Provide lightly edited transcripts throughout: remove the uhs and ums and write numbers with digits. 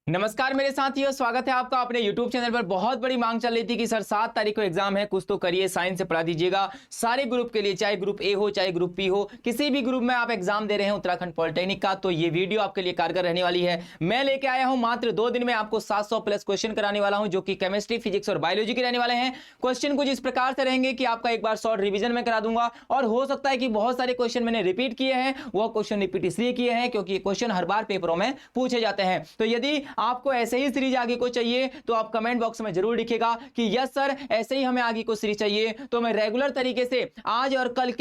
नमस्कार मेरे साथियों, स्वागत है आपका अपने YouTube चैनल पर। बहुत बड़ी मांग चल रही थी कि सर 7 तारीख को एग्जाम है, कुछ तो करिए, साइंस से पढ़ा दीजिएगा सारे ग्रुप के लिए, चाहे ग्रुप ए हो चाहे ग्रुप बी हो, किसी भी ग्रुप में आप एग्जाम दे रहे हैं उत्तराखंड पॉलिटेक्निक का, तो ये वीडियो आपके लिए कारगर रहने वाली है। मैं लेके आया हूं मात्र 2 दिन में आपको 700 प्लस क्वेश्चन कराने वाला हूं, जो कि केमिस्ट्री, फिजिक्स और बायोलॉजी के रहने वाले हैं। क्वेश्चन कुछ इस प्रकार से रहेंगे कि आपका एक बार शॉर्ट रिविजन में करा दूंगा, और हो सकता है कि बहुत सारे क्वेश्चन मैंने रिपीट किए हैं। वो क्वेश्चन रिपीट इसलिए किए हैं क्योंकि क्वेश्चन हर बार पेपरों में पूछे जाते हैं। तो यदि आपको ऐसे ही सीरीज आगे को चाहिए तो आप कमेंट बॉक्स में जरूर लिखिएगा कि यस सर ऐसे ही हमें आगे को सीरीज चाहिए, तो मैं रेगुलर तरीके से आज और कल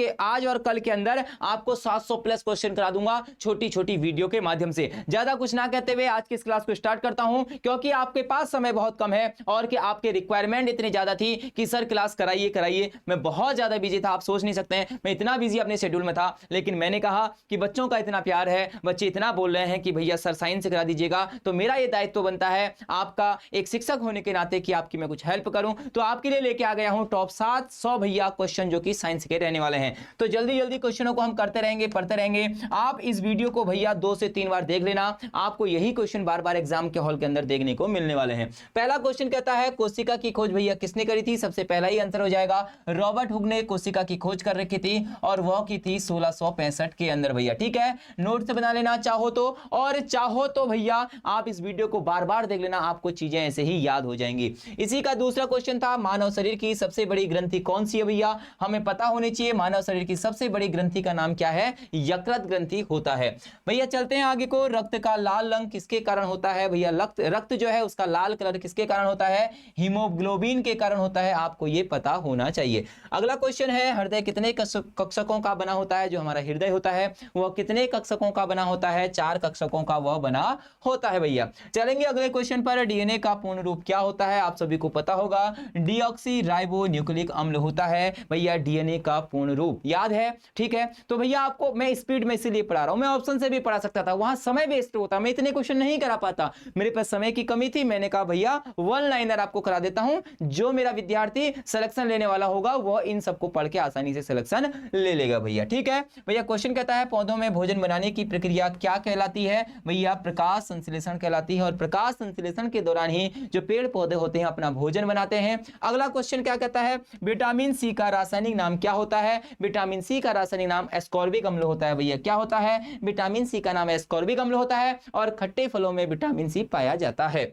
के अंदर आपको 700 प्लस क्वेश्चन करा दूंगा, छोटी छोटी वीडियो के माध्यम से। ज्यादा कुछ ना कहते हुए आज की इस क्लास को स्टार्ट करता हूं, क्योंकि आपके पास समय बहुत कम है और कि आपके रिक्वायरमेंट इतनी ज्यादा थी कि सर क्लास कराइए कराइए। मैं बहुत ज्यादा बिजी था, आप सोच नहीं सकते हैं मैं इतना बिजी अपने शेड्यूल में था, लेकिन मैंने कहा कि बच्चों का इतना प्यार है, बच्चे इतना बोल रहे हैं कि भैया सर साइंस से करा दीजिएगा, तो मेरा यह दायित्व बनता है आपका एक शिक्षक होने के नाते कि आपकी मैं कुछ हेल्प करूं। तो आपके लिए लेके आ गया हूं टॉप 700 भैया क्वेश्चन जो कि साइंस के रहने वाले हैं। तो जल्दी जल्दी क्वेश्चनों को हम करते रहेंगे, पढ़ते रहेंगे। आप इस वीडियो को भैया 2 से 3 बार देख लेना, आपको यही क्वेश्चन बार बार एग्जाम के हॉल के अंदर देखने को मिलने वाले हैं। पहला क्वेश्चन कहता है कोशिका की खोज भैया किसने करी थी? सबसे पहला ही आंसर हो जाएगा रॉबर्ट हुक ने कोशिका की खोज कर रखी थी, और वह की थी 1665 के अंदर भैया। ठीक है, नोट से बना लेना चाहो तो, और चाहो तो भैया आप इस वीडियो को बार बार देख लेना, आपको चीजें ऐसे ही याद हो जाएंगी। इसी का दूसरा क्वेश्चन था मानव शरीर की सबसे बड़ी ग्रंथि कौन सी है भैया? हमें पता होनी चाहिए मानव शरीर की सबसे बड़ी ग्रंथि का नाम क्या है? यकृत ग्रंथि होता है भैया। चलते हैं आगे को। रक्त का लाल रंग किसके कारण होता है भैया? रक्त जो है उसका लाल कलर किसके कारण होता है? हीमोग्लोबिन के कारण होता है, आपको यह पता होना चाहिए। अगला क्वेश्चन है हृदय कितने कक्षकों का बना होता है? जो हमारा हृदय होता है वह कितने कक्षकों का बना होता है? 4 कक्षकों का वह बना होता है भैया। चलेंगे अगले क्वेश्चन पर। डीएनए का पूर्ण रूप क्या होता है? आप सभी को पता होगा डीऑक्सी राइबो न्यूक्लिक अम्ल होता है भैया डीएनए का पूर्ण रूप, याद है? ठीक है, तो भैया आपको मैं स्पीड में इसीलिए पढ़ा रहा हूं, मैं ऑप्शन से भी पढ़ा सकता था, वहां समय वेस्ट होता, मैं इतने क्वेश्चन नहीं करा पाता, मेरे पास समय की कमी थी। मैंने कहा भैया वन लाइनर आपको करा देता हूं, जो मेरा विद्यार्थी सिलेक्शन लेने वाला होगा वह इन सबको पढ़ के आसानी से सिलेक्शन ले लेगा भैया। ठीक है भैया, क्वेश्चन कहता है पौधों में भोजन बनाने की प्रक्रिया क्या कहलाती है भैया? प्रकाश संश्लेषण कहलाती है, और प्रकाश संश्लेषण के दौरान ही जो पेड़ पौधे होते हैं अपना भोजन बनाते हैं। अगला क्वेश्चन क्या कहता है विटामिन सी का रासायनिक नाम क्या होता है? विटामिन सी का रासायनिक नाम एस्कॉर्बिक अम्ल होता है भैया। क्या होता है? विटामिन सी का नाम एस्कॉर्बिक अम्ल होता है, और खट्टे फलों में विटामिन सी पाया जाता है।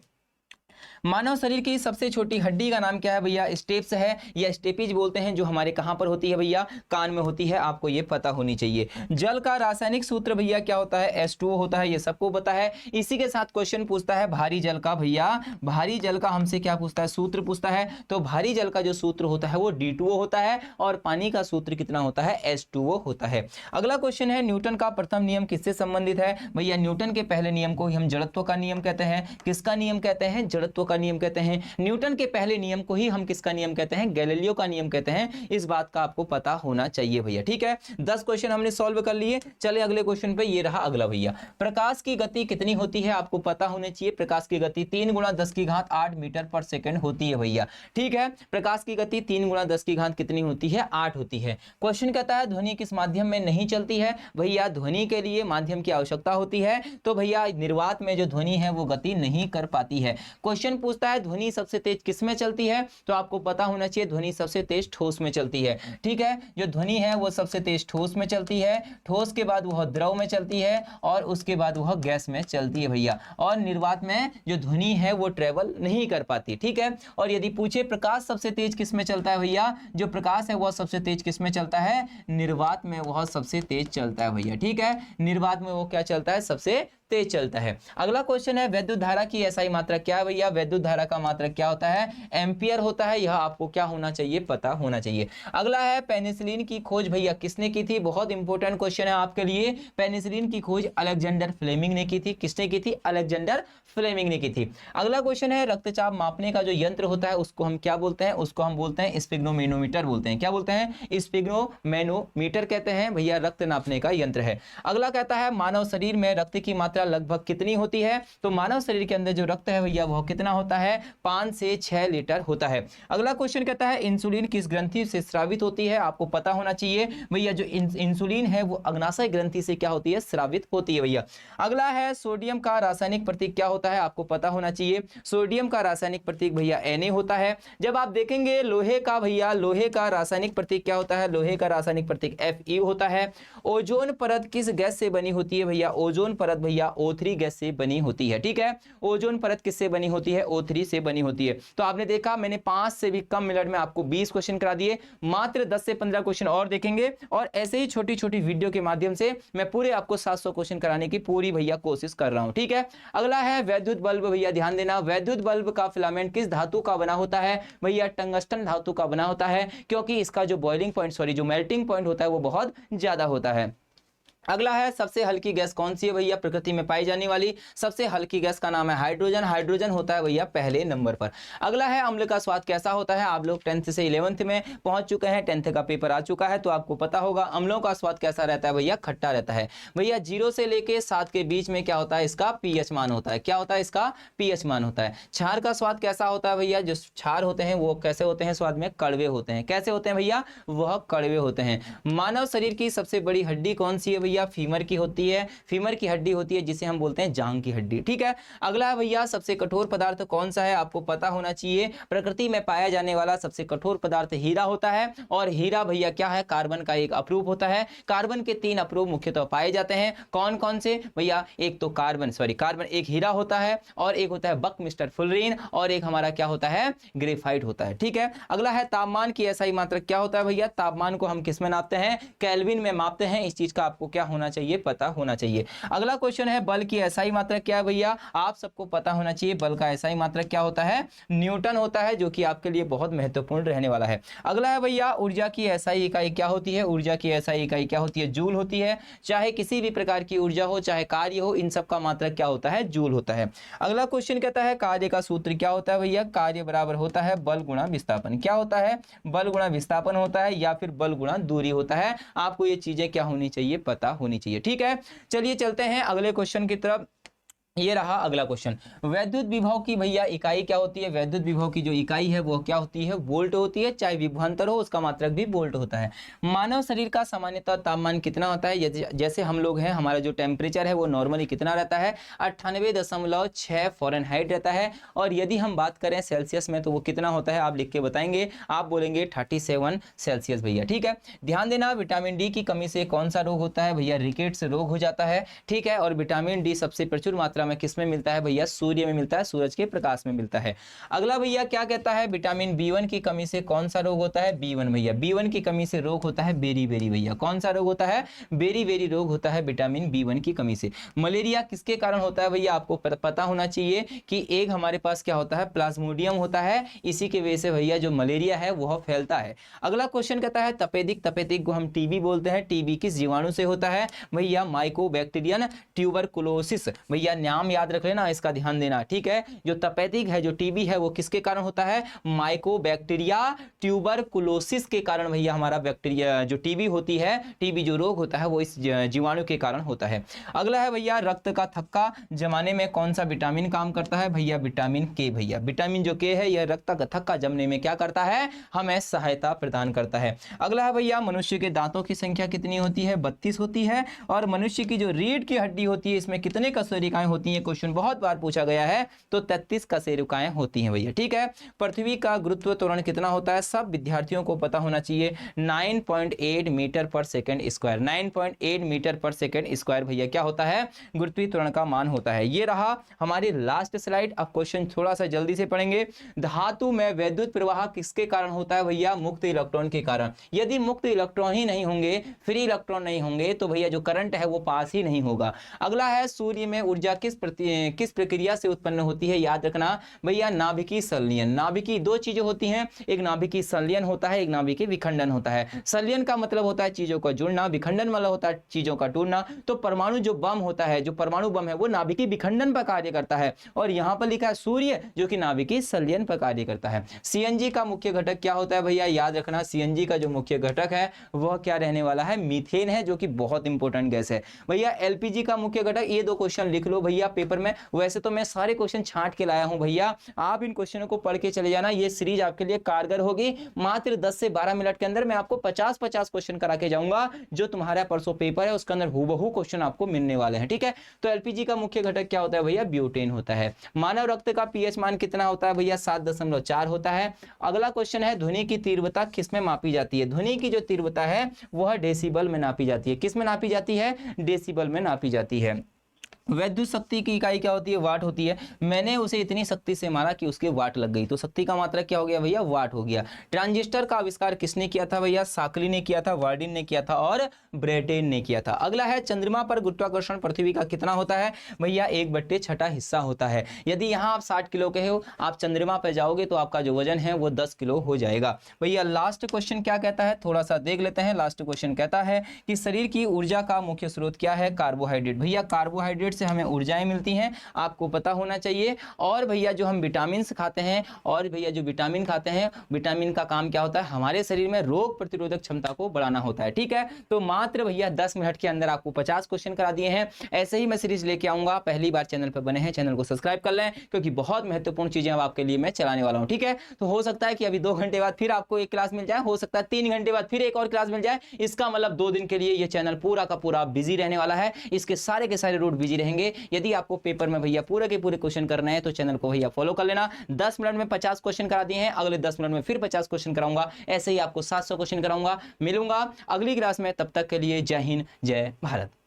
मानव शरीर की सबसे छोटी हड्डी का नाम क्या है भैया? स्टेप्स है, या स्टेपीज बोलते हैं, जो हमारे कहां पर होती है भैया? कान में होती है, आपको ये पता होनी चाहिए। जल का रासायनिक सूत्र भैया क्या होता है? H2O होता है, ये सबको पता है। इसी के साथ क्वेश्चन पूछता है भारी जल का भैया, भारी जल का हमसे क्या पूछता है? सूत्र पूछता है। तो भारी जल का जो सूत्र होता है वो D2O होता है, और पानी का सूत्र कितना होता है? H2O होता है। अगला क्वेश्चन है न्यूटन का प्रथम नियम किससे संबंधित है भैया? न्यूटन के पहले नियम को ही हम जड़त्व का नियम कहते हैं। किसका नियम कहते हैं? जड़त्व का नियम कहते हैं। न्यूटन के पहले नियम को ही हम किसका नियम कहते हैं? गैलीलियो का नियम कहते हैं। इस बात का आपको पता होना चाहिए भैया। ठीक है, 10 क्वेश्चन हमने सॉल्व कर लिए। चले अगले क्वेश्चन पे, ये रहा अगला भैया। प्रकाश की गति कितनी होती है? आपको पता होना चाहिए। प्रकाश की गति 3 × 10⁸ मीटर पर सेकंड होती है भैया। ठीक है, प्रकाश की गति 3 × 10⁸ कितनी होती है? 8 होती है। क्वेश्चन कहता है ध्वनि किस माध्यम में नहीं चलती है भैया? ध्वनि के लिए माध्यम की आवश्यकता होती है, तो भैया निर्वात में जो ध्वनि है वो गति नहीं कर पाती है। क्वेश्चन पूछता है ध्वनि सबसे तेज किस में चलती है? तो आपको पता होना चाहिए ध्वनि सबसे तेज ठोस में चलती है। ठीक है, जो ध्वनि है वो सबसे तेज ठोस में चलती है, ठोस के बाद वह द्रव में चलती है, और उसके बाद वह गैस में चलती है भैया। और निर्वात में जो ध्वनि है वो ट्रेवल नहीं कर पाती। ठीक है, और यदि पूछे प्रकाश सबसे तेज किस में चलता है भैया? जो प्रकाश है वह सबसे तेज किस में चलता है? निर्वात में वह सबसे तेज चलता है भैया। ठीक है, निर्वात में वो क्या चलता है? सबसे तेज चलता है। अगला क्वेश्चन है वैद्युत धारा की एसआई मात्रा क्या है भैया? वैद्युत धारा का मात्रा क्या होता है? एम्पियर होता है। यह आपको क्या होना चाहिए? पता होना चाहिए। अगला है पेनिसिलिन की खोज भैया किसने की थी? बहुत इंपॉर्टेंट क्वेश्चन है आपके लिए। पेनिसिलिन की खोज अलेक्जेंडर फ्लेमिंग ने की थी। किसने की थी? अलेक्जेंडर फ्लेमिंग ने की थी। अगला क्वेश्चन है रक्तचाप मापने का जो यंत्र होता है उसको हम क्या बोलते हैं? उसको हम बोलते हैं स्फिग्नोमेनोमीटर बोलते हैं। क्या बोलते हैं? स्फिग्नोमेनोमीटर कहते हैं भैया, रक्त नापने का यंत्र है। अगला कहता है मानव शरीर में रक्त की मात्रा मात्रा लगभग कितनी होती है? तो मानव शरीर के अंदर जो रक्त है भैया वह कितना होता है? 5 से 6 लीटर होता है। अगला क्वेश्चन कहता है इंसुलिन किस ग्रंथि से स्रावित होती है? आपको पता होना चाहिए भैया, जो इंसुलिन है वो अग्नाशय ग्रंथि से क्या होती है? स्रावित होती है भैया। अगला है सोडियम का रासायनिक प्रतीक क्या होता है? आपको पता होना चाहिए सोडियम का रासायनिक प्रतीक भैया Na होता है। जब आप देखेंगे लोहे का भैया, लोहे का रासायनिक प्रतीक क्या होता है? लोहे का रासायनिक प्रतीक Fe होता है। ओजोन परत किस गैस से बनी होती है भैया? ओजोन परत भैया O3 गैस से बनी होती है। ठीक है, ओजोन परत किससे बनी होती है? O3 से बनी होती है। तो आपने देखा मैंने 5 से भी कम मिनट में आपको 20 क्वेश्चन करा दिए, मात्र 10 से 15 क्वेश्चन और देखेंगे और ऐसे ही छोटी छोटी वीडियो के माध्यम से मैं पूरे आपको 700 क्वेश्चन कराने की पूरी भैया कोशिश कर रहा हूं। ठीक है, अगला है वैद्युत बल्ब भैया, ध्यान देना, वैद्युत बल्ब का फिलामेंट किस धातु का बना होता है भैया? टंगस्टन धातु का बना होता है, क्योंकि इसका जो बॉइलिंग पॉइंट जो मेल्टिंग पॉइंट होता है वो बहुत ज्यादा होता है। अगला है सबसे हल्की गैस कौन सी है भैया? प्रकृति में पाई जाने वाली सबसे हल्की गैस का नाम है हाइड्रोजन। हाइड्रोजन होता है भैया पहले नंबर पर। अगला है अम्ल का स्वाद कैसा होता है? आप लोग 10th से 11th में पहुंच चुके हैं, 10th का पेपर आ चुका है तो आपको पता होगा अम्लों का स्वाद कैसा रहता है भैया? खट्टा रहता है भैया। 0 से लेके 7 के बीच में क्या होता है? इसका pH मान होता है। क्या होता है? इसका pH मान होता है। क्षार का स्वाद कैसा होता है भैया? जो क्षार होते हैं वो कैसे होते हैं? स्वाद में कड़वे होते हैं। कैसे होते हैं भैया? वह कड़वे होते हैं। मानव शरीर की सबसे बड़ी हड्डी कौन सी है भैया? फीमर की होती है। फीमर की हड्डी होती है जिसे हम बोलते हैं जांग की हड्डी। ठीक है, अगला भैया सबसे कठोर पदार्थ कौन सा है? आपको पता होना चाहिए प्रकृति में पाया जाने वाला सबसे कठोर पदार्थ हीरा होता है। और हीरा भैया क्या है? कार्बन का एक अपरूप होता है। कार्बन के 3 अपरूप मुख्यतः पाए जाते हैं। कौन कौन से भैया? एक तो कार्बन एक हीरा होता है, और एक होता है बकमिस्टर फुलरीन, और एक हमारा क्या होता है? ग्रेफाइट होता है। ठीक है, अगला है तापमान की एसआई मात्रक क्या होता है भैया? तापमान को हम किस में नापते हैं? केल्विन में मापते हैं। इस चीज का आपको क्या होना चाहिए? पता होना चाहिए। अगला क्वेश्चन है बल की एसआई मात्रक क्या है भैया? आप सबको पता होना चाहिए बल का एसआई मात्रक क्या होता है? न्यूटन होता है, जो कि आपके लिए बहुत महत्वपूर्ण रहने वाला है। अगला है भैया ऊर्जा की एसआई इकाई क्या होती है? ऊर्जा की एसआई इकाई क्या होती है? जूल होती है। चाहे किसी भी प्रकार की ऊर्जा हो, चाहे कार्य हो, इन सब का मात्रक क्या होता है? जूल होता है। अगला क्वेश्चन कहता है कार्य का सूत्र क्या होता है भैया? कार्य बराबर होता है बल गुणा विस्थापन। क्या होता है? बल गुणा विस्थापन होता है, या फिर बल गुणा दूरी होता है। आपको ये चीजें क्या होनी चाहिए? पता होनी चाहिए। ठीक है, चलिए चलते हैं अगले क्वेश्चन की तरफ। ये रहा अगला क्वेश्चन। वैद्युत विभव की भैया इकाई क्या होती है? वैद्युत विभव की जो इकाई है वो क्या होती है? वोल्ट होती है। चाहे विभवांतर हो उसका मात्रक भी वोल्ट होता है। मानव शरीर का सामान्यतः तापमान कितना होता है? जैसे हम लोग हैं, हमारा जो टेम्परेचर है वो नॉर्मली कितना रहता है? 98.6 फ़ारेनहाइट रहता है। और यदि हम बात करें सेल्सियस में तो वो कितना होता है? आप लिख के बताएंगे, आप बोलेंगे 37 सेल्सियस भैया। ठीक है, ध्यान देना विटामिन डी की कमी से कौन सा रोग होता है भैया? रिकेट्स रोग हो जाता है। ठीक है, और विटामिन डी सबसे प्रचुर मात्रा में किस में मिलता है भैया? सूर्य में मिलता है, सूरज के प्रकाश में मिलता है। अगला भैया क्या कहता है? विटामिन बी1 की कमी से कौन सा रोग होता है? बी1 भैया, बी1 की कमी से रोग होता है बेरी बेरी भैया। कौन सा रोग होता है? बेरी बेरी रोग होता है विटामिन बी1 की कमी से। मलेरिया किसके कारण होता है भैया? आपको पता होना चाहिए कि एक हमारे पास क्या होता है? प्लाज्मोडियम होता है, इसी की वजह से भैया जो मलेरिया है वह फैलता है। अगला क्वेश्चन कहता है तपेदिक, तपेदिक को हम टीबी बोलते हैं। टीबी किस जीवाणु से होता है भैया? माइकोबैक्टीरियन ट्यूबरकुलोसिस भैया, नाम याद रख लेना, इसका ध्यान देना। ठीक है, जो तपेदिक है, जो टीबी है, वो किसके कारण होता है? माइकोबैक्टीरिया ट्यूबरकुलोसिस के कारण भैया हमारा बैक्टीरिया जो टीबी होती है, टीबी जो रोग होता है वो इस जीवाणु के कारण होता है। अगला है भैया रक्त का थक्का जमाने में कौन सा विटामिन काम करता है भैया? विटामिन के भैया। विटामिन जो के है यह रक्त का थक्का जमने में क्या करता है? हमें सहायता प्रदान करता है। अगला है भैया मनुष्य के दांतों की संख्या कितनी होती है? 32 होती है। और मनुष्य की जो रीढ़ की हड्डी होती है इसमें कितने कशेरुकाएं होती है? क्वेश्चन बहुत बार पूछा गया है, तो 33 कशेरुकाएं होती हैं भैया। ठीक है, पृथ्वी का गुरुत्व त्वरण कितना होता है? सब विद्यार्थियों को पता होना चाहिए, 9.8 मीटर पर सेकंड स्क्वायर। 9.8 मीटर पर सेकंड स्क्वायर भैया क्या होता है? गुरुत्वीय त्वरण का मान होता है। ये रहा हमारी लास्ट स्लाइड। अब क्वेश्चन थोड़ा सा जल्दी से पढ़ेंगे। धातु में वैद्युत प्रवाह किसके कारण होता है भैया? मुक्त इलेक्ट्रॉन के कारण। यदि मुक्त इलेक्ट्रॉन ही नहीं होंगे, फ्री इलेक्ट्रॉन नहीं होंगे, तो भैया जो करंट है वो पास ही नहीं होगा। अगला है सूर्य में ऊर्जा किस किस प्रक्रिया से उत्पन्न होती है? याद रखना भैया, नाभिकीय संलयन। नाभिकीय दो चीजें होती हैं, एक नाभिकीय संलयन होता है, एक नाभिकीय विखंडन होता है। संलयन का मतलब होता है चीजों का जुड़ना, विखंडन वाला होता है चीजों का टूटना। तो परमाणु जो बम होता है, जो परमाणु बम है, वो नाभिकीय विखंडन पर कार्य करता है, और यहां पर लिखा है सूर्य, जो कि नाभिकीय संलयन पर कार्य करता है। सीएनजी का मुख्य घटक क्या होता है भैया? याद रखना, सीएनजी का जो मुख्य घटक है वह क्या रहने वाला है? मीथेन है, जो कि बहुत इंपॉर्टेंट गैस है। भैया एलपीजी का मुख्य घटक, ये दो क्वेश्चन लिख लो भैया पेपर में। वैसे तो मैं सारे क्वेश्चन छांट के लाया हूं भैया, आप इन क्वेश्चनों को पढ़ के चले जाना, ये सीरीज आपके लिए कारगर होगी। मात्र 10 से 12 मिनट के अंदर मैं आपको 50-50 क्वेश्चन करा के जाऊंगा, जो तुम्हारा परसों पेपर है उसके अंदर हूबहू क्वेश्चन आपको मिलने वाले हैं, ठीक है। तो एलपीजी का मुख्य घटक क्या होता है भैया? ब्यूटेन होता है। मानव रक्त का पीएच मान कितना होता है भैया? 7.4 होता है। अगला क्वेश्चन है, ध्वनि की तीव्रता किस में मापी जाती है? ध्वनि की जो तीव्रता है वह डेसिबल में नापी जाती है। किस में नापी जाती है? डेसिबल में नापी जाती है। वैद्युत शक्ति की इकाई क्या होती है? वाट होती है। मैंने उसे इतनी शक्ति से मारा कि उसके वाट लग गई, तो शक्ति का मात्रा क्या हो गया भैया? वाट हो गया। ट्रांजिस्टर का आविष्कार किसने किया था भैया? शाकली ने किया था, वार्डिन ने किया था और ब्रेटेन ने किया था। अगला है, चंद्रमा पर गुरुत्वाकर्षण पृथ्वी का कितना होता है भैया? 1/6 हिस्सा होता है। यदि यहाँ आप 60 किलो के हो, आप चंद्रमा पर जाओगे तो आपका जो वजन है वो 10 किलो हो जाएगा। भैया लास्ट क्वेश्चन क्या कहता है, थोड़ा सा देख लेते हैं। लास्ट क्वेश्चन कहता है कि शरीर की ऊर्जा का मुख्य स्रोत क्या है? कार्बोहाइड्रेट। भैया कार्बोहाइड्रेट से हमें ऊर्जाएं मिलती हैं, आपको पता होना चाहिए। और भैया जो हम विटामिन खाते हैं, और भैया जो विटामिन खाते हैं, विटामिन का काम क्या होता है? हमारे शरीर में रोग प्रतिरोधक क्षमता को बढ़ाना होता है, ठीक है। तो मात्र भैया 10 मिनट के अंदर आपको 50 क्वेश्चन करा दिए हैं। ऐसे ही मैं सीरीज लेके आऊंगा। पहली बार चैनल पर बने हैं, चैनल को सब्सक्राइब कर लें, क्योंकि बहुत महत्वपूर्ण चीजें अब आपके लिए मैं चलाने वाला हूं, ठीक है। तो हो सकता है कि अभी 2 घंटे बाद फिर आपको एक क्लास मिल जाए, हो सकता है 3 घंटे बाद फिर एक और क्लास मिल जाए। इसका मतलब 2 दिन के लिए ये चैनल पूरा का पूरा बिजी रहने वाला है, इसके सारे के सारे रूट बिजी रहेंगे। यदि आपको पेपर में भैया पूरे के पूरे क्वेश्चन करने हैं तो चैनल को भैया फॉलो कर लेना। 10 मिनट में 50 क्वेश्चन करा दिए हैं, अगले 10 मिनट में फिर 50 क्वेश्चन कराऊंगा। ऐसे ही आपको 700 क्वेश्चन कराऊंगा। मिलूंगा अगली क्लास में, तब तक के लिए जय हिंद, जय भारत।